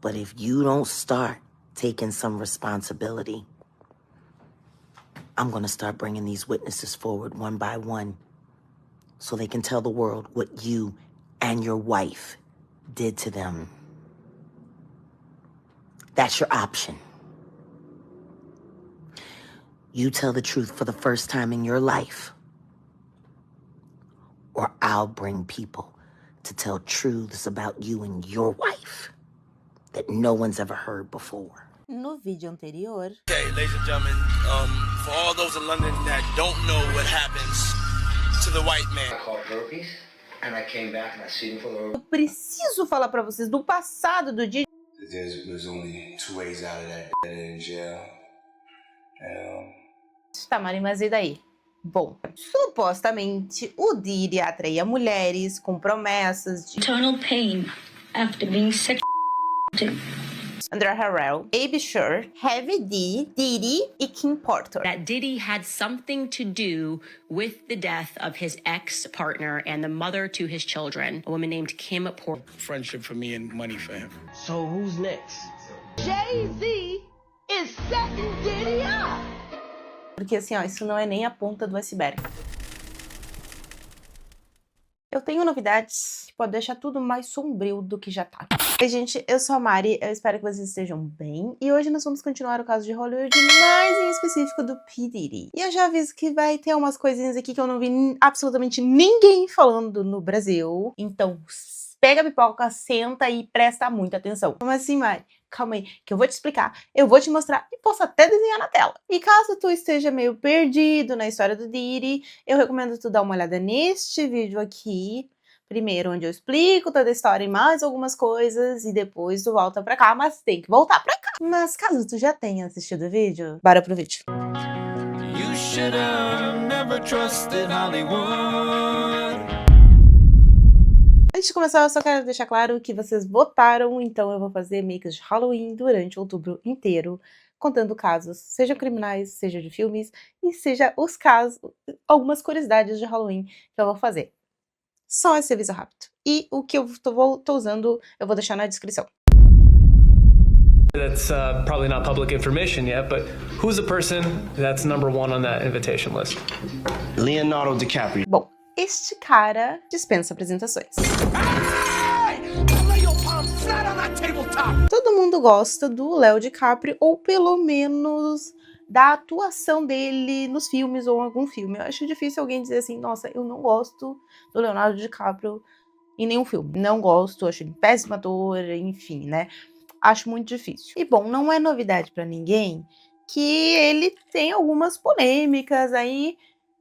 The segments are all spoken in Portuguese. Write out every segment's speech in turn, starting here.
But if you don't start taking some responsibility, I'm gonna start bringing these witnesses forward one by one so they can tell the world what you and your wife did to them. That's your option. You tell the truth for the first time in your life, or I'll bring people to tell truths about you and your wife that no one's ever heard before. No vídeo anterior... Okay, ladies and gentlemen, for all those in London that don't know what happens to the white man. I caught herpes, and I came back and I seen him for the... Eu preciso falar pra vocês do passado do Diddy. There's only two ways out of that, in jail. Tá, Mari, mas e daí? Bom, supostamente o Diddy atraía mulheres com promessas de eternal pain after being sexually. Andrea Harrell, Baby Sure, Heavy D, Diddy e Kim Porter. That Diddy had something to do with the death of his ex-partner and the mother to his children, a woman named Kim Porter. Friendship for me and money for him. So who's next? Jay-Z is setting Diddy up. Porque assim, ó, isso não é nem a ponta do iceberg. Eu tenho novidades que podem deixar tudo mais sombrio do que já tá. E, gente, eu sou a Mari, eu espero que vocês estejam bem. E hoje nós vamos continuar o caso de Hollywood, mais em específico do P. Diddy. E eu já aviso que vai ter umas coisinhas aqui que eu não vi absolutamente ninguém falando no Brasil. Então, pega a pipoca, senta e presta muita atenção. Como assim, Mari? Calma aí, que eu vou te explicar, eu vou te mostrar e posso até desenhar na tela. E caso tu esteja meio perdido na história do Diddy, eu recomendo tu dar uma olhada neste vídeo aqui. Primeiro, onde eu explico toda a história e mais algumas coisas, e depois tu volta pra cá, mas tem que voltar pra cá. Mas caso tu já tenha assistido o vídeo, bora pro vídeo. You should have never trusted Hollywood. Antes de começar, eu só quero deixar claro que vocês votaram, então eu vou fazer makes de Halloween durante outubro inteiro, contando casos, seja criminais, seja de filmes, e seja os casos, algumas curiosidades de Halloween que eu vou fazer. Só esse aviso rápido. E o que eu tô usando, eu vou deixar na descrição. That's probably not public information yet, but who's the person that's number 1 on that invitation list? Leonardo DiCaprio. Bom, este cara dispensa apresentações. Todo mundo gosta do Léo DiCaprio, ou pelo menos da atuação dele nos filmes ou em algum filme. Eu acho difícil alguém dizer assim, nossa, eu não gosto do Leonardo DiCaprio em nenhum filme. Não gosto, acho ele péssimo ator, enfim, né? Acho muito difícil. E bom, não é novidade pra ninguém que ele tem algumas polêmicas aí,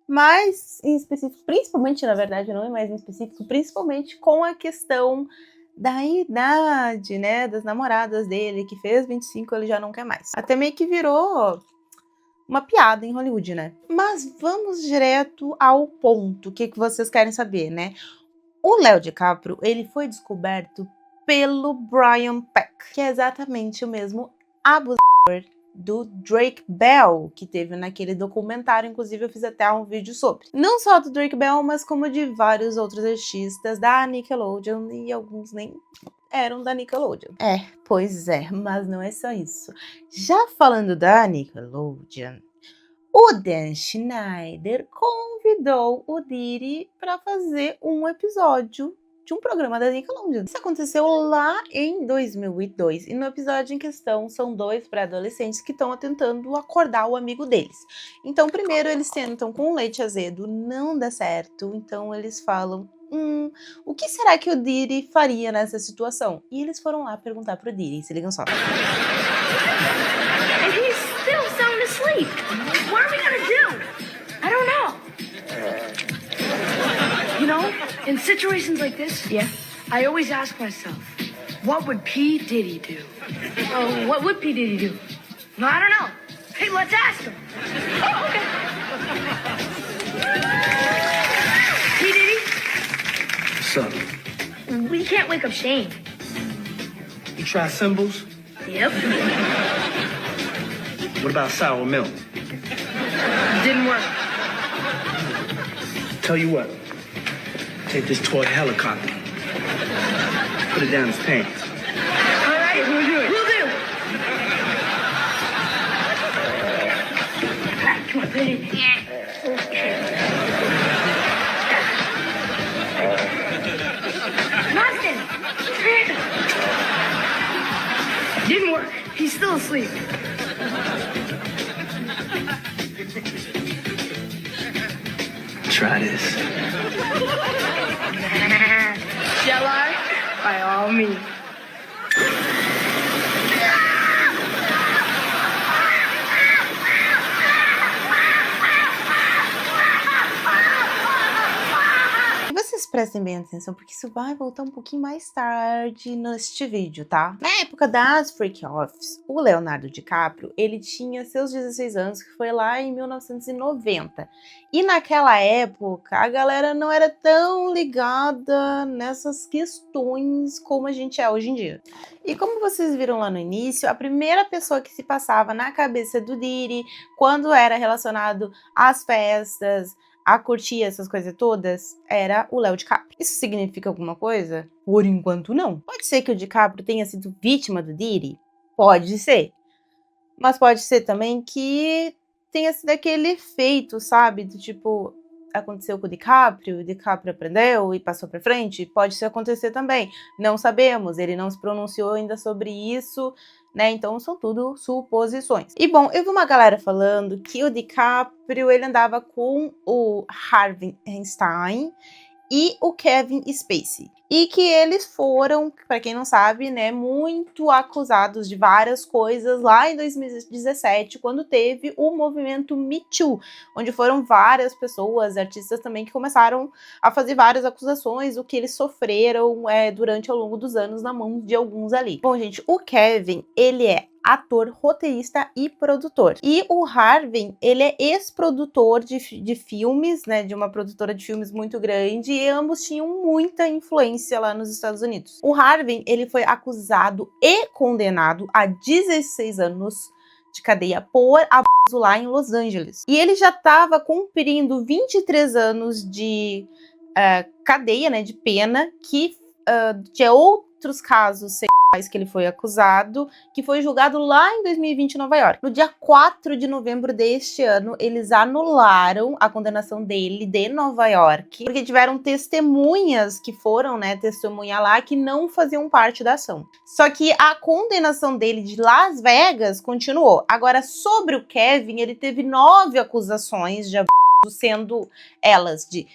mas em específico, principalmente, na verdade, não é mais em específico, principalmente com a questão da idade, né, das namoradas dele, que fez 25, ele já não quer mais. Até meio que virou uma piada em Hollywood, né? Mas vamos direto ao ponto, o que vocês querem saber, né? O Léo DiCaprio, ele foi descoberto pelo Brian Peck, que é exatamente o mesmo abusador do Drake Bell, que teve naquele documentário, inclusive eu fiz até um vídeo sobre. Não só do Drake Bell, mas como de vários outros artistas da Nickelodeon, e alguns nem eram da Nickelodeon. Pois é, mas não é só isso. Já falando da Nickelodeon, o Dan Schneider convidou o Diddy para fazer um episódio de um programa da Nickelodeon. Isso aconteceu lá em 2002, e no episódio em questão são dois pré-adolescentes que estão tentando acordar o amigo deles. Então primeiro eles tentam com leite azedo, não dá certo, então eles falam, o que será que o Diddy faria nessa situação? E eles foram lá perguntar pro Diddy, se ligam só. And he's still sound asleep. What are we gonna do? I don't know. You know, in situations like this, I always ask myself, what would P. Diddy do? Oh, what would P. Diddy do? No, I don't know. Hey, let's ask him. Oh, okay. P. Diddy? What's up? We can't wake up Shane. You try symbols? Yep. What about sour milk? Didn't work. Tell you what. Take this toy helicopter. Put it down his pants. All right. Didn't work. He's still asleep. Try this. Shall I? By all means. Vocês prestem bem atenção, porque isso vai voltar um pouquinho mais tarde neste vídeo, tá? Na época das Freak-Offs, o Leonardo DiCaprio, ele tinha seus 16 anos, que foi lá em 1990. E naquela época, a galera não era tão ligada nessas questões como a gente é hoje em dia. E como vocês viram lá no início, a primeira pessoa que se passava na cabeça do Diddy, quando era relacionado às festas, a curtir essas coisas todas, era o Léo DiCaprio. Isso significa alguma coisa? Por enquanto, não. Pode ser que o DiCaprio tenha sido vítima do Diddy? Pode ser. Mas pode ser também que tenha sido aquele efeito, sabe? Do tipo, aconteceu com o DiCaprio aprendeu e passou pra frente. Pode ser acontecer também. Não sabemos, ele não se pronunciou ainda sobre isso, né? Então são tudo suposições. E bom, eu vi uma galera falando que o DiCaprio, ele andava com o Harvey Weinstein e o Kevin Spacey. E que eles foram, para quem não sabe, né, muito acusados de várias coisas lá em 2017, quando teve o movimento Me Too, onde foram várias pessoas, artistas também, que começaram a fazer várias acusações, o que eles sofreram durante ao longo dos anos na mão de alguns ali. Bom, gente, o Kevin, ele é ator, roteirista e produtor. E o Harvey, ele é ex-produtor de filmes, né, de uma produtora de filmes muito grande, e ambos tinham muita influência lá nos Estados Unidos. O Harvey, ele foi acusado e condenado a 16 anos de cadeia por abuso lá em Los Angeles. E ele já estava cumprindo 23 anos de cadeia, né, de pena, que tinha outros casos que ele foi acusado, que foi julgado lá em 2020 em Nova York. No dia 4 de novembro deste ano, eles anularam a condenação dele de Nova York, porque tiveram testemunhas que foram, né, testemunhar lá, que não faziam parte da ação. Só que a condenação dele de Las Vegas continuou. Agora, sobre o Kevin, ele teve 9 acusações de abuso, sendo elas de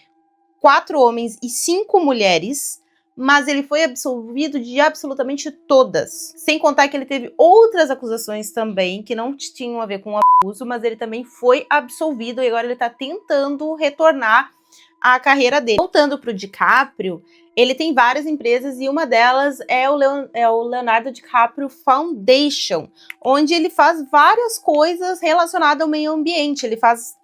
4 homens e 5 mulheres, mas ele foi absolvido de absolutamente todas. Sem contar que ele teve outras acusações também, que não tinham a ver com abuso, mas ele também foi absolvido e agora ele tá tentando retornar à carreira dele. Voltando pro DiCaprio, ele tem várias empresas e uma delas é o Leonardo DiCaprio Foundation, onde ele faz várias coisas relacionadas ao meio ambiente. Ele faz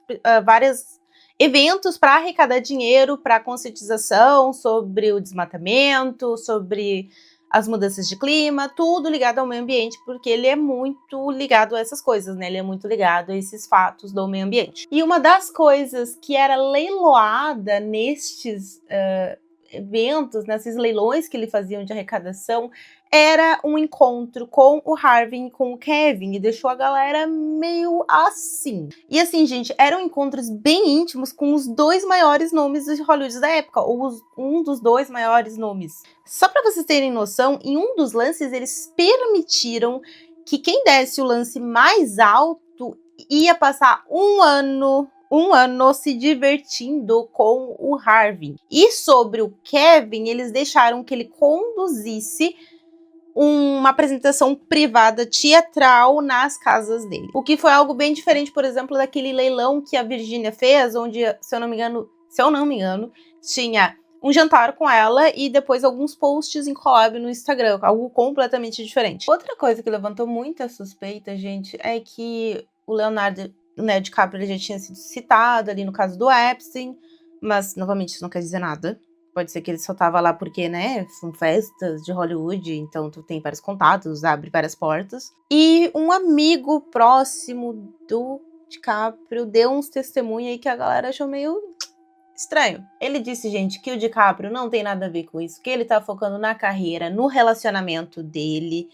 várias eventos para arrecadar dinheiro para conscientização sobre o desmatamento, sobre as mudanças de clima, tudo ligado ao meio ambiente, porque ele é muito ligado a essas coisas, né? Ele é muito ligado a esses fatos do meio ambiente. E uma das coisas que era leiloada nestes eventos, nesses leilões que ele fazia de arrecadação, era um encontro com o Harvey e com o Kevin, e deixou a galera meio assim. E assim, gente, eram encontros bem íntimos com os 2 maiores nomes de Hollywood da época, ou um dos 2 maiores nomes. Só para vocês terem noção, em um dos lances eles permitiram que quem desse o lance mais alto ia passar um ano se divertindo com o Harvey. E sobre o Kevin, eles deixaram que ele conduzisse uma apresentação privada teatral nas casas dele. O que foi algo bem diferente, por exemplo, daquele leilão que a Virgínia fez, onde, se eu não me engano, tinha um jantar com ela e depois alguns posts em collab no Instagram, algo completamente diferente. Outra coisa que levantou muita suspeita, gente, é que o Leonardo DiCaprio já tinha sido citado ali no caso do Epstein, mas, novamente, isso não quer dizer nada. Pode ser que ele só tava lá porque, né, são festas de Hollywood, então tu tem vários contatos, abre várias portas. E um amigo próximo do DiCaprio deu uns testemunhos aí que a galera achou meio estranho. Ele disse, gente, que o DiCaprio não tem nada a ver com isso, que ele tá focando na carreira, no relacionamento dele,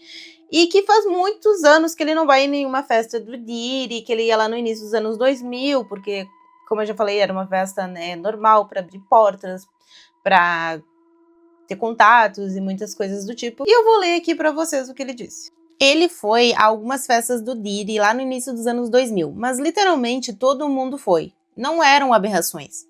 e que faz muitos anos que ele não vai em nenhuma festa do Diddy, que ele ia lá no início dos anos 2000, porque, como eu já falei, era uma festa, né, normal para abrir portas, para ter contatos e muitas coisas do tipo. E eu vou ler aqui para vocês o que ele disse. Ele foi a algumas festas do Diddy lá no início dos anos 2000, mas literalmente todo mundo foi. Não eram aberrações.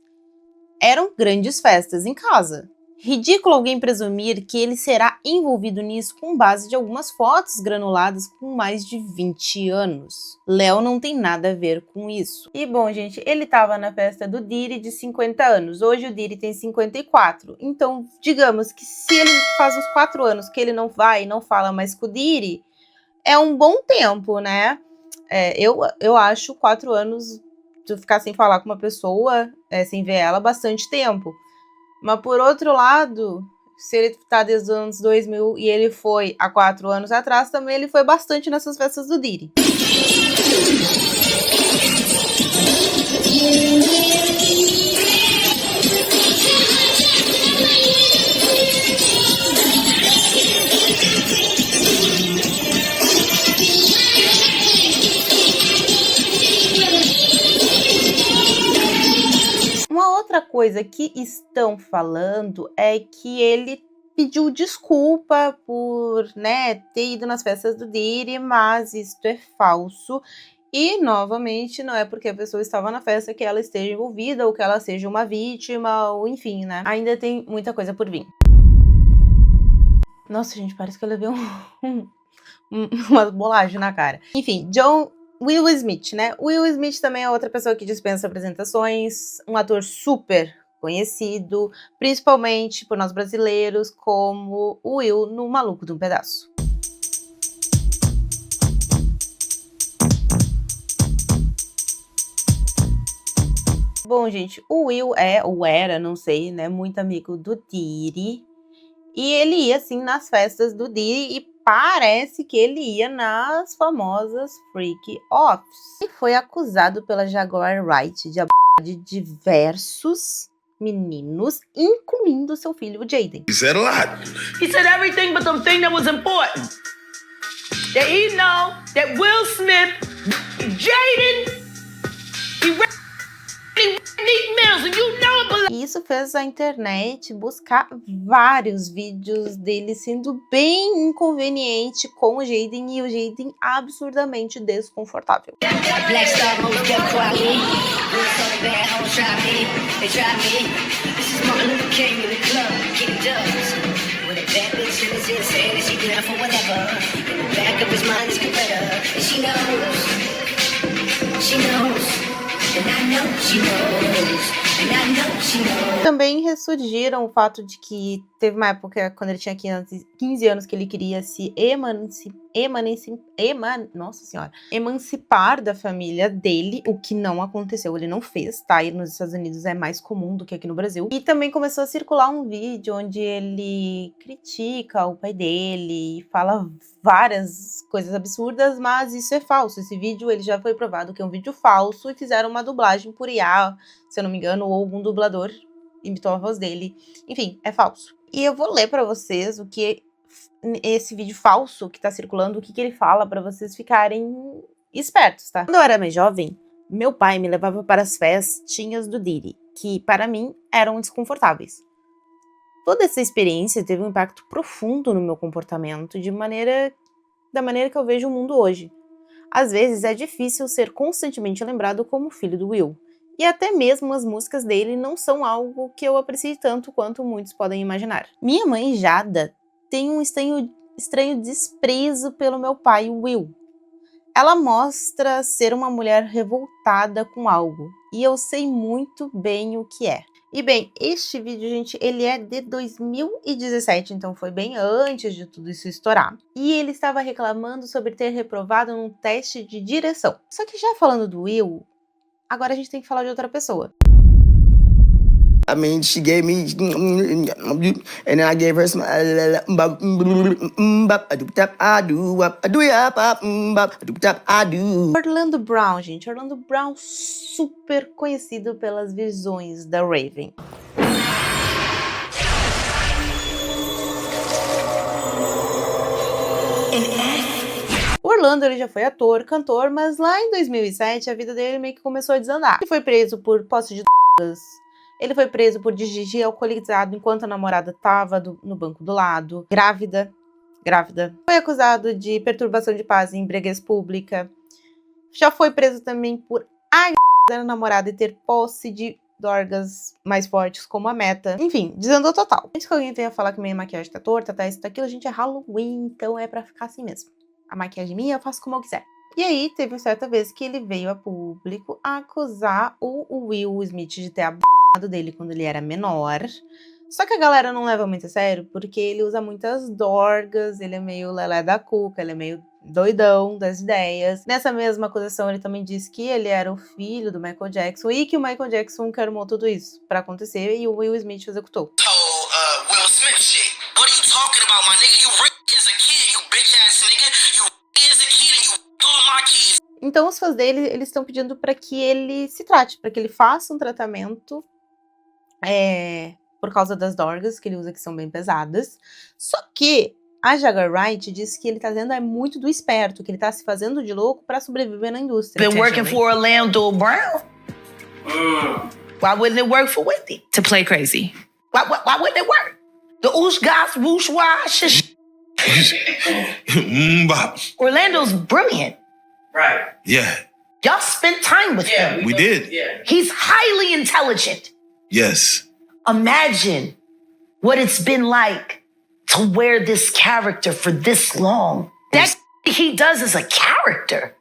Eram grandes festas em casa. Ridículo alguém presumir que ele será envolvido nisso com base de algumas fotos granuladas com mais de 20 anos. Léo não tem nada a ver com isso. E bom, gente, ele estava na festa do Diddy de 50 anos. Hoje o Diddy tem 54. Então, digamos que se ele faz uns 4 anos que ele não vai e não fala mais com o Diddy, é um bom tempo, né? Eu acho 4 anos de ficar sem falar com uma pessoa, sem ver ela, bastante tempo. Mas por outro lado, se ele tá desde os anos 2000 e ele foi há 4 anos atrás, também ele foi bastante nessas festas do Diddy. Outra coisa que estão falando é que ele pediu desculpa por, ter ido nas festas do Diddy, mas isso é falso. E, novamente, não é porque a pessoa estava na festa que ela esteja envolvida ou que ela seja uma vítima, ou enfim, né? Ainda tem muita coisa por vir. Nossa, gente, parece que eu levei uma bolagem na cara. Enfim, Will Smith, né? Will Smith também é outra pessoa que dispensa apresentações, um ator super conhecido, principalmente por nós brasileiros, como o Will no Maluco de um Pedaço. Bom, gente, o Will ou era, não sei, né, muito amigo do Diddy, e ele ia, assim, nas festas do Diddy e parece que ele ia nas famosas freak offs. E foi acusado pela Jaguar Wright de diversos meninos, incluindo seu filho, Jaden. He said a lot. He said everything but the thing that was important. That he know that Will Smith, Jaden, Nick Mills, and you know it. E isso fez a internet buscar vários vídeos dele sendo bem inconveniente com o Jaden e o Jaden absurdamente desconfortável. Também ressurgiram o fato de que teve uma época, quando ele tinha 15 anos, que ele queria se emancipar da família dele, o que não aconteceu, ele não fez, tá? E nos Estados Unidos é mais comum do que aqui no Brasil. E também começou a circular um vídeo onde ele critica o pai dele, fala várias coisas absurdas, mas isso é falso. Esse vídeo, ele já foi provado que é um vídeo falso e fizeram uma dublagem por IA, se eu não me engano, ou algum dublador imitou a voz dele. Enfim, é falso. E eu vou ler pra vocês o que esse vídeo falso que tá circulando, o que ele fala pra vocês ficarem espertos, tá? Quando eu era mais jovem, meu pai me levava para as festinhas do Diddy, que para mim eram desconfortáveis. Toda essa experiência teve um impacto profundo no meu comportamento, da maneira que eu vejo o mundo hoje. Às vezes é difícil ser constantemente lembrado como filho do Will. E até mesmo as músicas dele não são algo que eu aprecie tanto quanto muitos podem imaginar. Minha mãe, Jada, tem um estranho desprezo pelo meu pai, Will. Ela mostra ser uma mulher revoltada com algo, e eu sei muito bem o que é. E bem, este vídeo, gente, ele é de 2017, então foi bem antes de tudo isso estourar. E ele estava reclamando sobre ter reprovado num teste de direção. Só que já falando do Will, agora a gente tem que falar de outra pessoa. I mean, she gave me, and then I gave her some, Orlando Brown, gente. Orlando Brown super conhecido pelas visões da Raven. O Orlando, ele já foi ator, cantor, mas lá em 2007 a vida dele meio que começou a desandar. Ele foi preso por posse de drogas. Ele foi preso por dirigir alcoolizado enquanto a namorada estava no banco do lado, grávida grávida. Foi acusado de perturbação de paz e embriaguez pública. Já foi preso também por agredir a namorada e ter posse de drogas mais fortes como a meta. Enfim, desandou total. Antes que alguém venha falar que minha maquiagem tá torta, tá isso, tá aquilo, a gente é Halloween, então é pra ficar assim mesmo. A maquiagem minha eu faço como eu quiser. E aí, teve uma certa vez que ele veio a público acusar o Will Smith de ter abusado dele quando ele era menor. Só que a galera não leva muito a sério, porque ele usa muitas dorgas, ele é meio lelé da cuca, ele é meio doidão das ideias. Nessa mesma acusação, ele também disse que ele era o filho do Michael Jackson e que o Michael Jackson armou tudo isso pra acontecer e o Will Smith executou. Will Smith shit. What are you talking about, my nigga? You raped as a kid, you bitch ass nigga. You raped as a kid and you stole my kids. Então os fãs dele, eles estão pedindo pra que ele se trate, pra que ele faça um tratamento por causa das dorgas que ele usa, que são bem pesadas. Só que a Jagger Wright disse que ele tá fazendo muito do esperto, que ele tá se fazendo de louco pra sobreviver na indústria. Been working for Orlando Brown. Why wouldn't it work for Wendy? To play crazy. Why wouldn't it work? The oosh gas whoosh wash. Orlando's brilliant. Right. Yeah. Y'all spent time with him. We did. Yeah. He's highly intelligent. Yes. Imagine what it's been like to wear this character for this long. That he does is a character.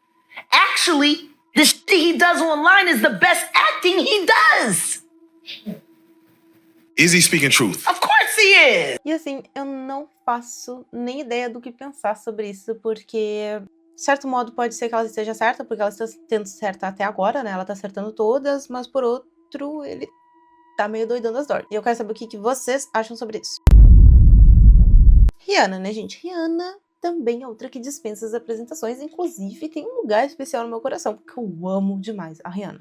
Actually, the shit he does online is the best acting he does. Is he speaking truth? Of course he is. E assim, eu não faço nem ideia do que pensar sobre isso, porque de certo modo pode ser que ela esteja certa, porque ela está tendo certa até agora, né? Ela tá acertando todas, mas por outro, ele tá meio doidão das dorgas. E eu quero saber o que vocês acham sobre isso. Rihanna, né, gente? Rihanna também é outra que dispensa as apresentações, inclusive tem um lugar especial no meu coração, porque eu amo demais a Rihanna.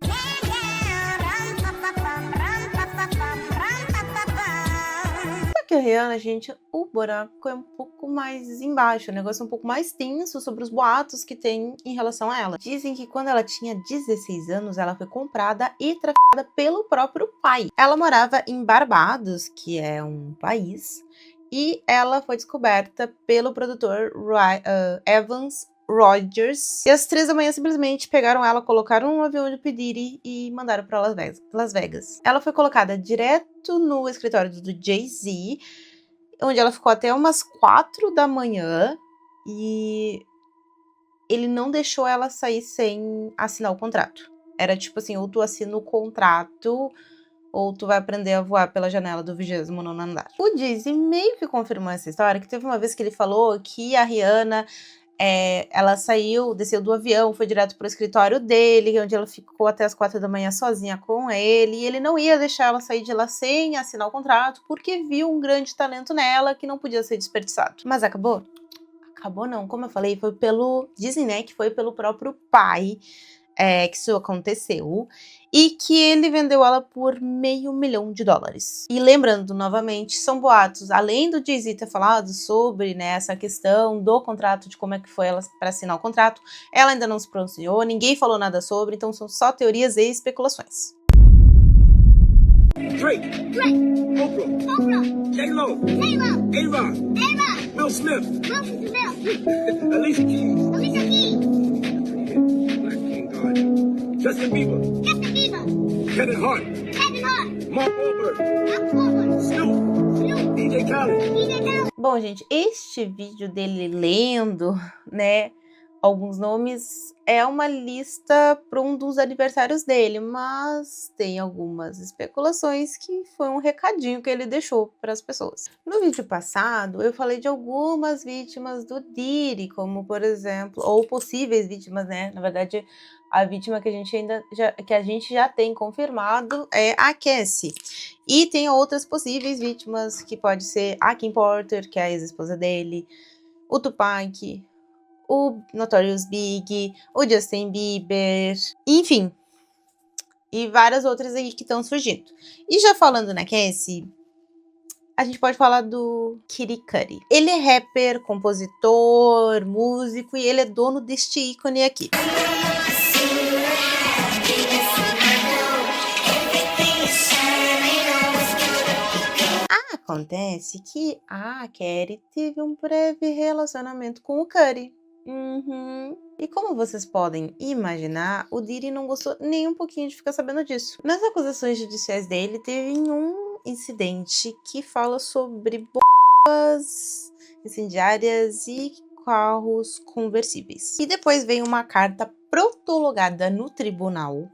Só que a Rihanna, gente, o buraco é um pouco mais embaixo, o negócio é um pouco mais tenso sobre os boatos que tem em relação a ela. Dizem que quando ela tinha 16 anos, ela foi comprada e traficada pelo próprio pai. Ela morava em Barbados, que é um país, e ela foi descoberta pelo produtor Evans Rogers. E às 3 da manhã simplesmente pegaram ela, colocaram um avião de P. Diddy e mandaram para Las Vegas. Ela foi colocada direto no escritório do Jay-Z, onde ela ficou até umas 4 da manhã e ele não deixou ela sair sem assinar o contrato. Era tipo assim, ou tu assina o contrato ou tu vai aprender a voar pela janela do 29º andar. O Jay-Z meio que confirmou essa história, que teve uma vez que ele falou que a Rihanna, ela desceu do avião, foi direto pro escritório dele, onde ela ficou até as 4 da manhã sozinha com ele, e ele não ia deixar ela sair de lá sem assinar o contrato, porque viu um grande talento nela que não podia ser desperdiçado. Mas acabou? Acabou não, como eu falei, foi pelo Disney, né, que foi pelo próprio pai que isso aconteceu, e que ele vendeu ela por $500 mil. E lembrando, novamente, são boatos, além do Jay-Z ter falado sobre, né, essa questão do contrato, de como é que foi ela para assinar o contrato, ela ainda não se pronunciou, ninguém falou nada sobre, então são só teorias e especulações. Drake. Oprah. J-Lo. A-Rod. Will Smith. Alicia Keys. Justin Bieber. Kevin Hart. Mark Wahlberg. Snoop. DJ Khaled. Bom, gente, este vídeo dele lendo, né, alguns nomes é uma lista para um dos aniversários dele, mas tem algumas especulações que foi um recadinho que ele deixou para as pessoas. No vídeo passado, eu falei de algumas vítimas do Diddy, como por exemplo, ou possíveis vítimas, né? Na verdade, a vítima que a gente já tem confirmado é a Cassie. E tem outras possíveis vítimas, que pode ser a Kim Porter, que é a ex-esposa dele, o Tupac, o Notorious Big, o Justin Bieber, enfim. E várias outras aí que estão surgindo. E já falando na Cassie, a gente pode falar do Kid Cudi. Ele é rapper, compositor, músico e ele é dono deste ícone aqui. A Acontece que a Carrie teve um breve relacionamento com o Cuddy. E como vocês podem imaginar, o Diddy não gostou nem um pouquinho de ficar sabendo disso. Nas acusações judiciais dele, teve um incidente que fala sobre bombas incendiárias e carros conversíveis. E depois vem uma carta protologada no tribunal,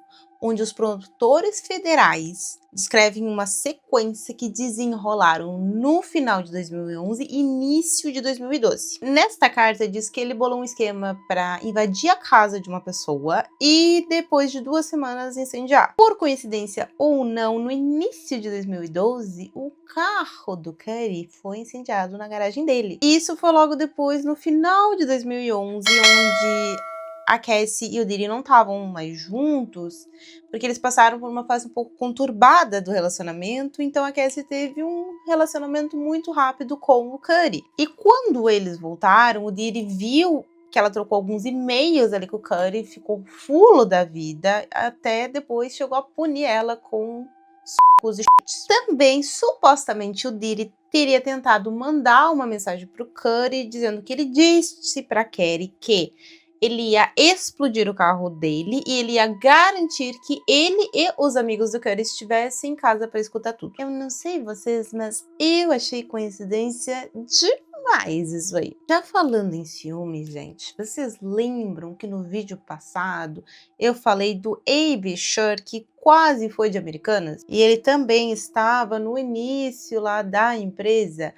onde os promotores federais descrevem uma sequência que desenrolaram no final de 2011 e início de 2012. Nesta carta diz que ele bolou um esquema para invadir a casa de uma pessoa e depois de 2 semanas incendiar. Por coincidência ou não, no início de 2012, o carro do Cuddy foi incendiado na garagem dele. E isso foi logo depois, no final de 2011, onde a Cassie e o Diddy não estavam mais juntos, porque eles passaram por uma fase um pouco conturbada do relacionamento, então a Cassie teve um relacionamento muito rápido com o Cuddy. E quando eles voltaram, o Diddy viu que ela trocou alguns e-mails ali com o Cuddy, ficou fulo da vida, até depois chegou a punir ela com socos e chutes. Também, supostamente, o Diddy teria tentado mandar uma mensagem pro Cuddy, dizendo que ele disse pra Carrie que ele ia explodir o carro dele e ele ia garantir que ele e os amigos do Cuddy estivessem em casa para escutar tudo. Eu não sei vocês, mas eu achei coincidência demais isso aí. Já falando em ciúmes, gente, vocês lembram que no vídeo passado eu falei do Abe Schur, que quase foi de Americanas? E ele também estava no início lá da empresa.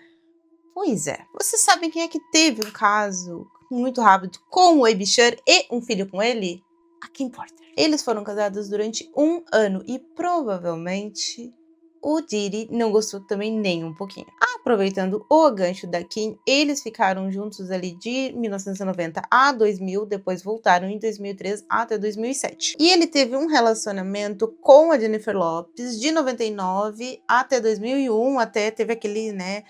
Pois é, vocês sabem quem é que teve um caso muito rápido com o Abe Schur e um filho com ele? A Kim Porter. Eles foram casados durante 1 ano e provavelmente o Diddy não gostou também nem um pouquinho. Aproveitando o gancho da Kim, eles ficaram juntos ali de 1990 a 2000, depois voltaram em 2003 até 2007. E ele teve um relacionamento com a Jennifer Lopez de 99 até 2001, até teve aquele, né,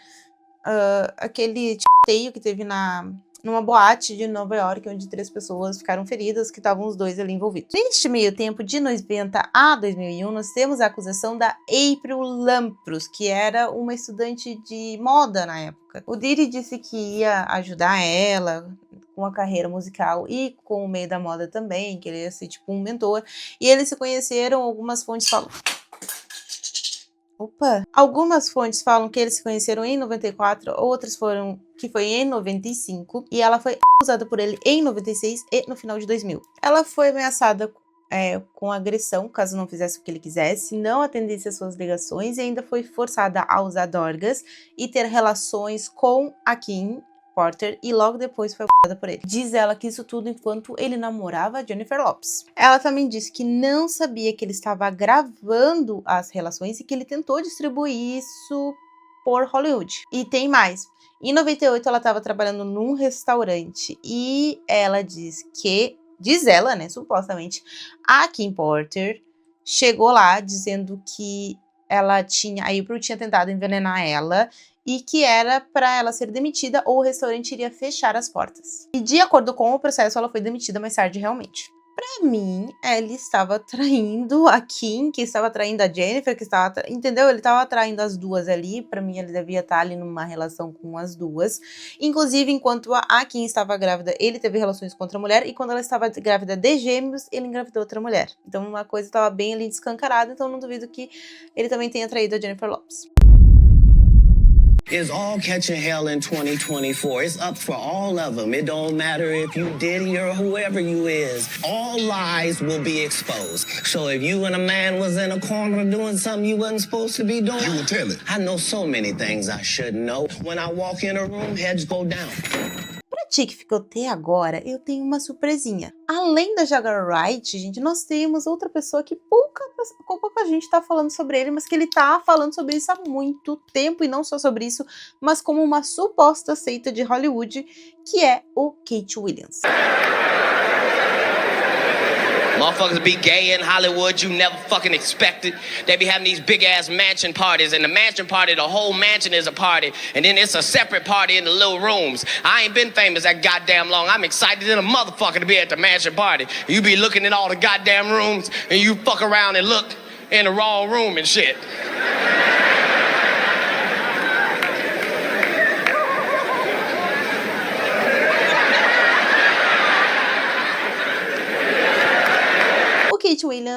aquele tiroteio que teve numa boate de Nova York, onde 3 pessoas ficaram feridas, que estavam os 2 ali envolvidos. Neste meio tempo, de 90 a 2001, nós temos a acusação da April Lampros, que era uma estudante de moda na época. O Diddy disse que ia ajudar ela com a carreira musical e com o meio da moda também, que ele ia ser tipo um mentor. E eles se conheceram, algumas fontes falam... Algumas fontes falam que eles se conheceram em 94, outras foram que foi em 95, e ela foi acusada por ele em 96 e no final de 2000. Ela foi ameaçada com agressão, caso não fizesse o que ele quisesse, não atendesse às suas ligações, e ainda foi forçada a usar drogas e ter relações com a Kim Porter, e logo depois foi acusada por ele. Diz ela que isso tudo enquanto ele namorava a Jennifer Lopez. Ela também disse que não sabia que ele estava gravando as relações e que ele tentou distribuir isso por Hollywood. E tem mais. Em 98 ela estava trabalhando num restaurante e ela diz ela, né, supostamente, a Kim Porter chegou lá dizendo que a April tinha tentado envenenar ela e que era para ela ser demitida ou o restaurante iria fechar as portas. E de acordo com o processo, ela foi demitida mais tarde realmente. Pra mim, ele estava traindo a Kim, que estava traindo a Jennifer, que estava... Entendeu? Ele estava traindo as duas ali. Pra mim, ele devia estar ali numa relação com as duas. Inclusive, enquanto a Kim estava grávida, ele teve relações com outra mulher. E quando ela estava grávida de gêmeos, ele engravidou outra mulher. Então, uma coisa estava bem ali descancarada. Então, não duvido que ele também tenha traído a Jennifer Lopez. Is all catching hell in 2024. It's up for all of them. It don't matter if you Diddy or whoever you is. All lies will be exposed. So if you and a man was in a corner doing something you wasn't supposed to be doing, you would tell it. I know so many things I shouldn't know. When I walk in a room, heads go down. Pra ti que ficou até agora, eu tenho uma surpresinha. Além da Jaguar Wright, gente, nós temos outra pessoa que pouca gente tá falando sobre ele, mas que ele tá falando sobre isso há muito tempo, e não só sobre isso, mas como uma suposta seita de Hollywood, que é o Kate Williams. Motherfuckers be gay in Hollywood, you never fucking expected. They be having these big ass mansion parties, and the mansion party, the whole mansion is a party, and then it's a separate party in the little rooms. I ain't been famous that goddamn long. I'm excited in a motherfucker to be at the mansion party. You be looking at all the goddamn rooms, and you fuck around and look in the wrong room and shit.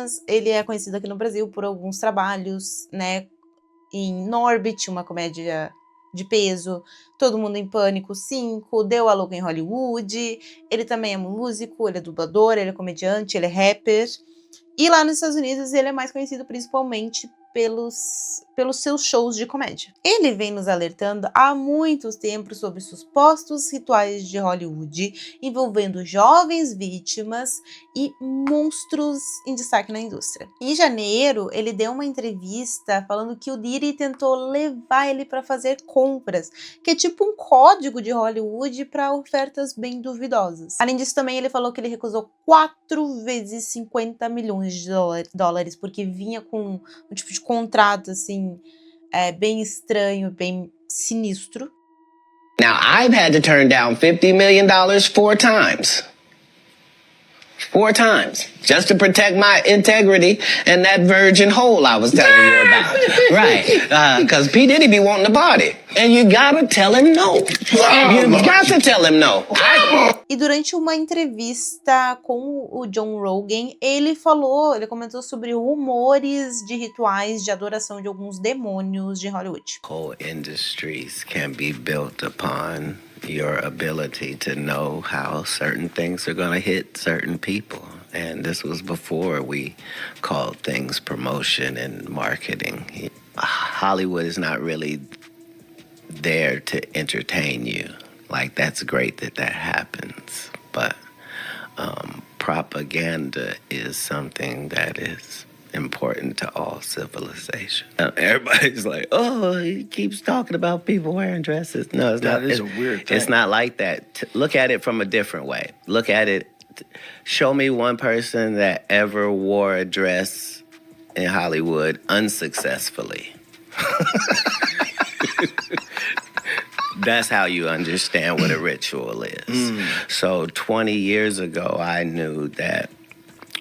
mas ele é conhecido aqui no Brasil por alguns trabalhos, né? Em Norbit, uma comédia de peso, Todo Mundo em Pânico 5, Deu a Louca em Hollywood. Ele também é músico, ele é dublador, ele é comediante, ele é rapper. E lá nos Estados Unidos ele é mais conhecido principalmente pelos seus shows de comédia. Ele vem nos alertando há muito tempo sobre supostos rituais de Hollywood envolvendo jovens vítimas e monstros em destaque na indústria. Em janeiro, ele deu uma entrevista falando que o Diddy tentou levar ele para fazer compras, que é tipo um código de Hollywood para ofertas bem duvidosas. Além disso, também ele falou que ele recusou 4 vezes 50 milhões de dólares, porque vinha com um tipo de contrato, assim, bem estranho, bem sinistro. Now, I've had to turn down $50 million 4 times. 4 times. Just to protect my integrity and that virgin hole I was telling you about. Right. Because P. Diddy be wanting to party. And you gotta tell him no. You got to tell him no. E durante uma entrevista com o John Rogan, ele comentou sobre rumores de rituais de adoração de alguns demônios de Hollywood. Whole industries can be built upon your ability to know how certain things are going to hit certain people. And this was before we called things promotion and marketing. Hollywood is not really there to entertain you. Like, that's great that happens. But propaganda is something that is important to all civilization. Everybody's like, oh, he keeps talking about people wearing dresses. No, it's not. That is a weird thing. It's not like that. Look at it from a different way. Look at it. Show me one person that ever wore a dress in Hollywood unsuccessfully. That's how you understand what a ritual is. So 20 years ago, I knew that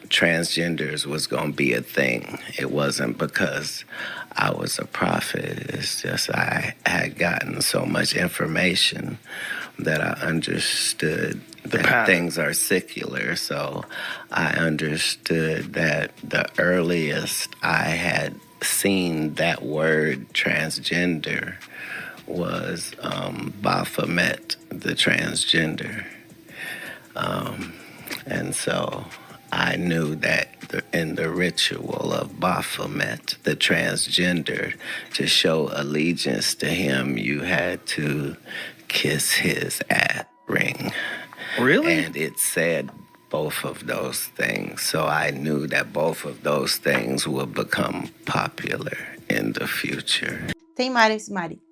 transgenders was going to be a thing. It wasn't because I was a prophet. It's just I had gotten so much information that I understood that things are secular. So I understood that the earliest I had seen that word transgender was Baphomet, the transgender. And so I knew that in the ritual of Baphomet, the transgender, to show allegiance to him, you had to kiss his ass ring. Really? And it said both of those things. So I knew that both of those things will become popular in the future. Tem, Mari?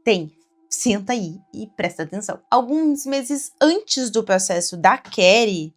Tem. Senta aí e presta atenção. Alguns meses antes do processo da Kerry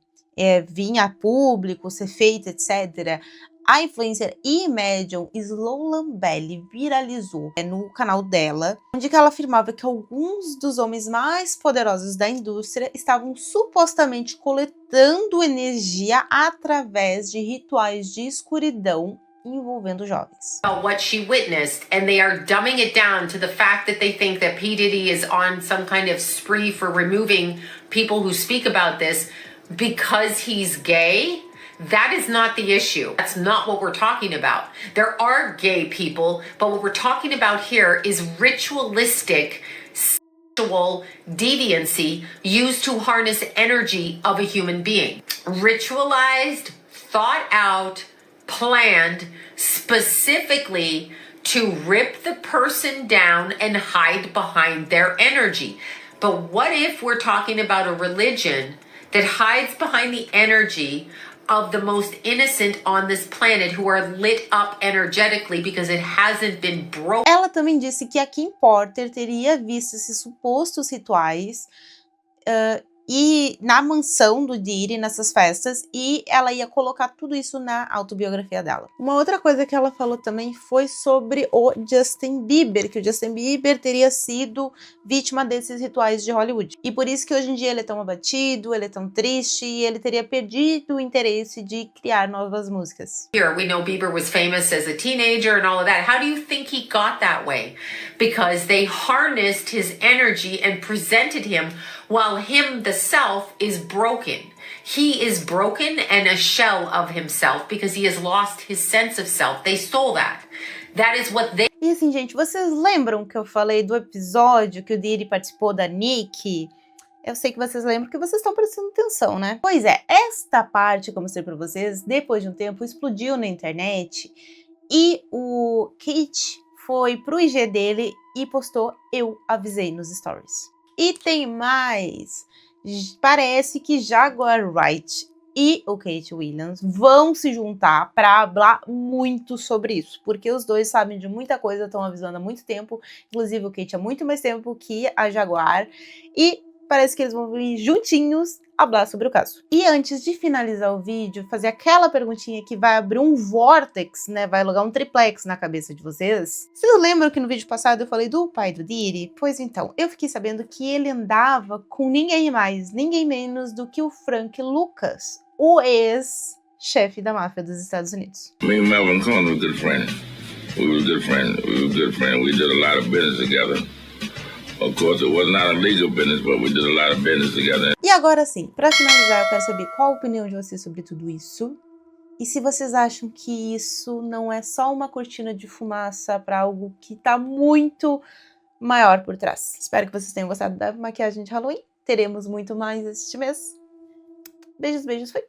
vir a público, ser feito, etc., a influencer e médium Sloan Belly viralizou no canal dela, onde ela afirmava que alguns dos homens mais poderosos da indústria estavam supostamente coletando energia através de rituais de escuridão envolvendo jovens. What she witnessed, and they are dumbing it down to the fact that they think that P. Diddy is on some kind of spree for removing people who speak about this because he's gay. That is not the issue. That's not what we're talking about. There are gay people, but what we're talking about here is ritualistic sexual deviancy used to harness energy of a human being. Ritualized, thought out, planned specifically to rip the person down and hide behind their energy. But what if we're talking about a religion that hides behind the energy of the most innocent on this planet who are lit up energetically because it hasn't been broken? Ela também disse que a Kim Porter teria visto esses supostos rituais e na mansão do Diddy, nessas festas, e ela ia colocar tudo isso na autobiografia dela. Uma outra coisa que ela falou também foi sobre o Justin Bieber, que o Justin Bieber teria sido vítima desses rituais de Hollywood. E por isso que hoje em dia ele é tão abatido, ele é tão triste, e ele teria perdido o interesse de criar novas músicas. Here, we know Bieber was famous as a teenager and all of that. How do you think he got that way? Because they harnessed his energy and presented him while him, the self, is broken. He is broken and a shell of himself because he has lost his sense of self. They stole that. That is what they... E assim, gente, vocês lembram que eu falei do episódio que o Diddy participou da Nicki? Eu sei que vocês lembram que vocês estão prestando atenção, né? Pois é, esta parte que eu mostrei pra vocês, depois de um tempo, explodiu na internet e o Kate foi pro IG dele e postou "eu avisei" nos stories. E tem mais. Parece que Jaguar Wright e o Kate Williams vão se juntar para falar muito sobre isso, porque os dois sabem de muita coisa, estão avisando há muito tempo, inclusive o Kate há muito mais tempo que a Jaguar, e parece que eles vão vir juntinhos falar sobre o caso. E antes de finalizar o vídeo, fazer aquela perguntinha que vai abrir um vortex, né, vai logar um triplex na cabeça de vocês. Vocês lembram que no vídeo passado eu falei do pai do Diddy? Pois então, eu fiquei sabendo que ele andava com ninguém mais, ninguém menos do que o Frank Lucas, o ex-chefe da máfia dos Estados Unidos. Me and Melvin Cohen were good friends. We were good friends. We did a lot of business together. Of course, it was not a legal business, but we did a lot of business together. E agora sim, para finalizar, eu quero saber qual a opinião de vocês sobre tudo isso. E se vocês acham que isso não é só uma cortina de fumaça para algo que tá muito maior por trás. Espero que vocês tenham gostado da maquiagem de Halloween. Teremos muito mais este mês. Beijos, beijos, fui!